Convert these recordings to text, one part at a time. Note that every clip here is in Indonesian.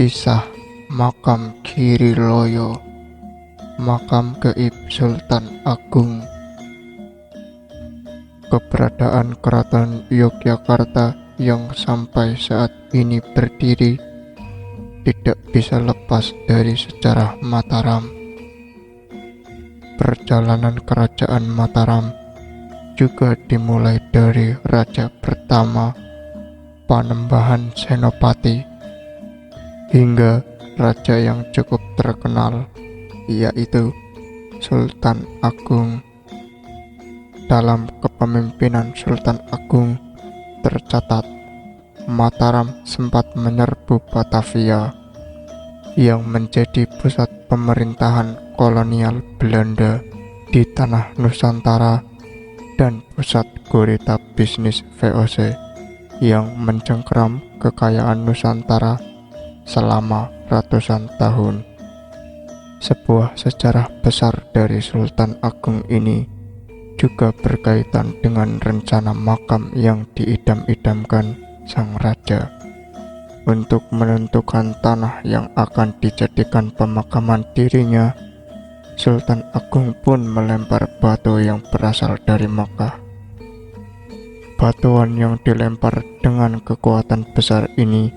Kisah Makam Giri Loyo, makam gaib Sultan Agung. Keberadaan Keraton Yogyakarta yang sampai saat ini berdiri tidak bisa lepas dari sejarah Mataram. Perjalanan kerajaan Mataram juga dimulai dari raja pertama Panembahan Senopati hingga raja yang cukup terkenal, yaitu Sultan Agung. Dalam kepemimpinan Sultan Agung tercatat Mataram sempat menyerbu Batavia yang menjadi pusat pemerintahan kolonial Belanda di tanah Nusantara dan pusat gurita bisnis VOC yang mencengkeram kekayaan Nusantara selama ratusan tahun. Sebuah sejarah besar dari Sultan Agung ini juga berkaitan dengan rencana makam yang diidam-idamkan sang raja untuk menentukan tanah yang akan dijadikan pemakaman dirinya. Sultan Agung pun melempar batu yang berasal dari Makkah. Batuan yang dilempar dengan kekuatan besar ini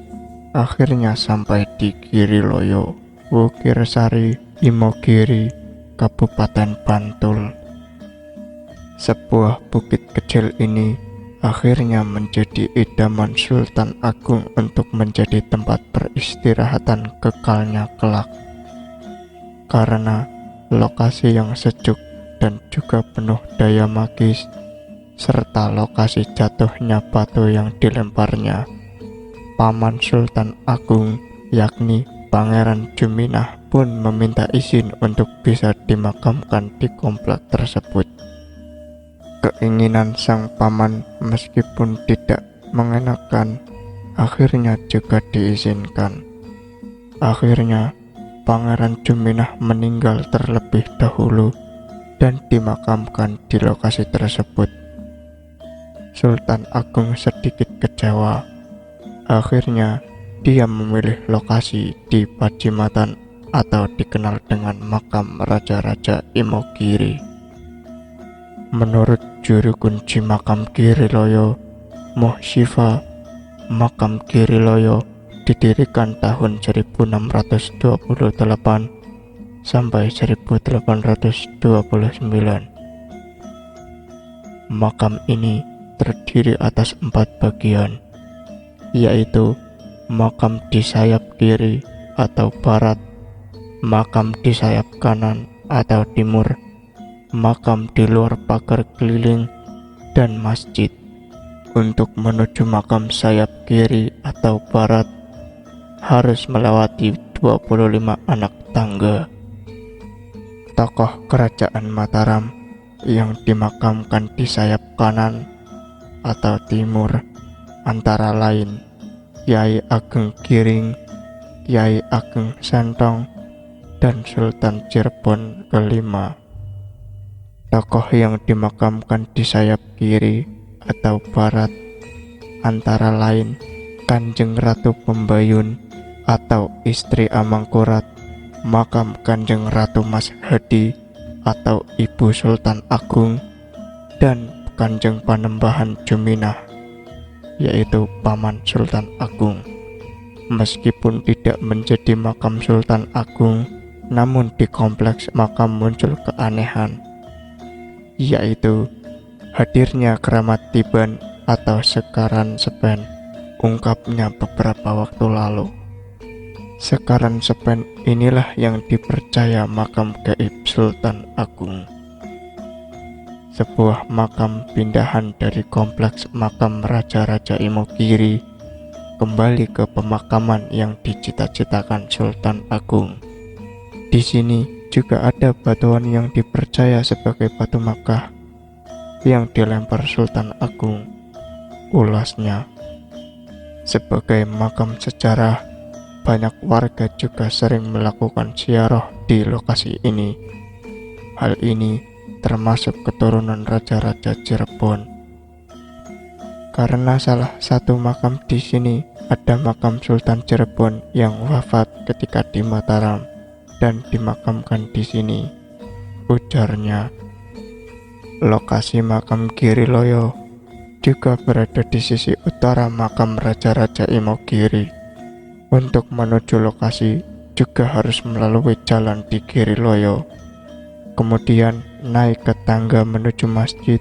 akhirnya sampai di Giri Loyo, Wukirsari, Imogiri, Kabupaten Bantul. Sebuah bukit kecil ini akhirnya menjadi idaman Sultan Agung untuk menjadi tempat peristirahatan kekalnya kelak. Karena lokasi yang sejuk dan juga penuh daya magis, serta lokasi jatuhnya batu yang dilemparnya, Paman Sultan Agung yakni Pangeran Juminah pun meminta izin untuk bisa dimakamkan di komplek tersebut. Keinginan sang paman meskipun tidak mengenakan akhirnya juga diizinkan. Akhirnya Pangeran Juminah meninggal terlebih dahulu dan dimakamkan di lokasi tersebut. Sultan Agung sedikit kecewa. Akhirnya dia memilih lokasi di Pajimatan atau dikenal dengan makam Raja-Raja Imogiri. Menurut juru kunci makam Giri Loyo, Moh Shiva, makam Giri Loyo didirikan tahun 1628 sampai 1829. Makam ini terdiri atas 4 bagian, yaitu makam di sayap kiri atau barat, makam di sayap kanan atau timur, makam di luar pagar keliling, dan masjid. Untuk menuju makam sayap kiri atau barat harus melewati 25 anak tangga. Tokoh kerajaan Mataram yang dimakamkan di sayap kanan atau timur antara lain Yai Ageng Giring, Yai Ageng Sentong, dan Sultan Cirebon kelima. Tokoh yang dimakamkan di sayap kiri atau barat antara lain Kanjeng Ratu Pembayun atau istri Amangkurat, makam Kanjeng Ratu Mas Hadi atau ibu Sultan Agung, dan Kanjeng Panembahan Juminah, yaitu Paman Sultan Agung. Meskipun tidak menjadi makam Sultan Agung, namun di kompleks makam muncul keanehan, yaitu hadirnya keramat Tiban atau Sekaran Sepen, ungkapnya beberapa waktu lalu. Sekaran Sepen inilah yang dipercaya makam gaib Sultan Agung. Sebuah makam pindahan dari kompleks makam Raja-Raja Imogiri kembali ke pemakaman yang dicita-citakan Sultan Agung. Di sini juga ada batuan yang dipercaya sebagai batu Makkah yang dilempar Sultan Agung. Ulasnya, sebagai makam sejarah, banyak warga juga sering melakukan ziarah di lokasi ini. Hal ini termasuk keturunan Raja-Raja Cirebon. Karena salah satu makam di sini ada makam Sultan Cirebon yang wafat ketika di Mataram dan dimakamkan di sini, ujarnya. Lokasi makam Giriloyo juga berada di sisi utara makam Raja-Raja Imogiri. Untuk menuju lokasi juga harus melalui jalan di Giriloyo, kemudian naik ke tangga menuju masjid.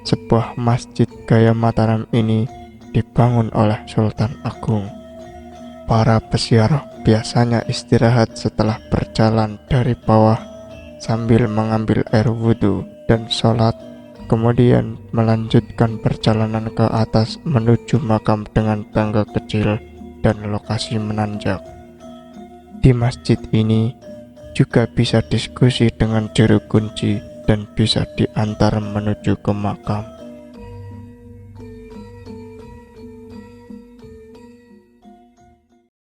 Sebuah masjid gaya Mataram ini dibangun oleh Sultan Agung. Para peziarah biasanya istirahat setelah berjalan dari bawah sambil mengambil air wudhu dan sholat, kemudian melanjutkan perjalanan ke atas menuju makam dengan tangga kecil dan lokasi menanjak. Di masjid ini juga bisa diskusi dengan juru kunci dan bisa diantar menuju ke makam.